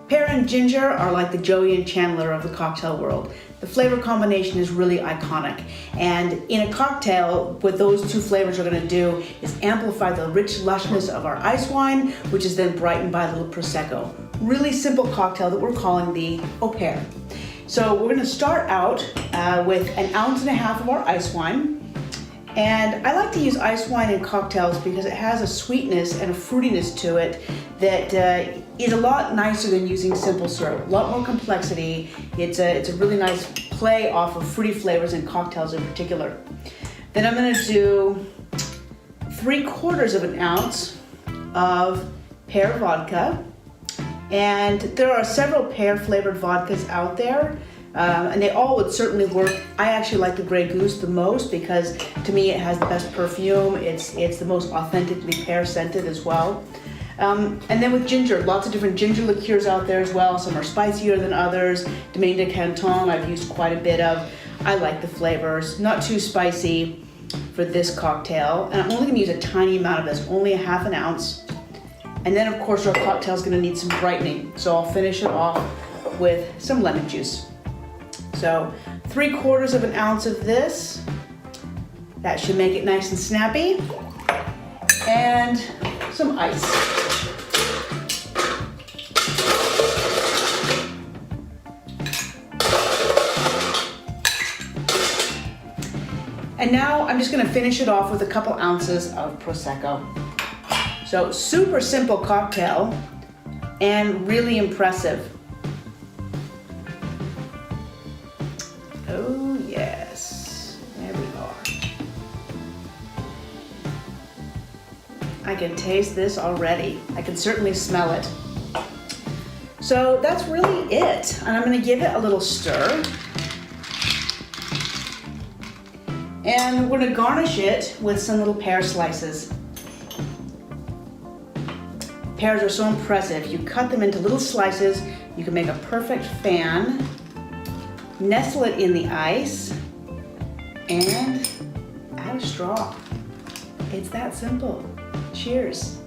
Pear and ginger are like the Joey and Chandler of the cocktail world. The flavor combination is really iconic. And in a cocktail, what those two flavors are going to do is amplify the rich lushness of our ice wine, which is then brightened by a little Prosecco. Really simple cocktail that we're calling the Au Pear. So we're going to start out with 1.5 ounces of our ice wine. And I like to use ice wine in cocktails because it has a sweetness and a fruitiness to it that is a lot nicer than using simple syrup. A lot more complexity. It's a really nice play off of fruity flavors in cocktails in particular. Then I'm going to do 3/4 ounce of pear vodka. And there are several pear flavored vodkas out there. And they all would certainly work. I actually like the Grey Goose the most because to me it has the best perfume. It's the most authentically pear scented as well. And then with ginger, lots of different ginger liqueurs out there as well. Some are spicier than others. Domaine de Canton I've used quite a bit of. I like the flavors, not too spicy for this cocktail. And I'm only gonna use a tiny amount of this, only 1/2 ounce. And then of course our cocktail is gonna need some brightening. So I'll finish it off with some lemon juice. So 3/4 ounce of this, that should make it nice and snappy, and some ice. And now I'm just gonna finish it off with a couple ounces of Prosecco. So super simple cocktail and really impressive. Oh yes, there we are. I can taste this already. I can certainly smell it. So that's really it. And I'm gonna give it a little stir. And we're gonna garnish it with some little pear slices. Pears are so impressive. You cut them into little slices, you can make a perfect fan. Nestle it in the ice and add a straw. It's that simple. Cheers.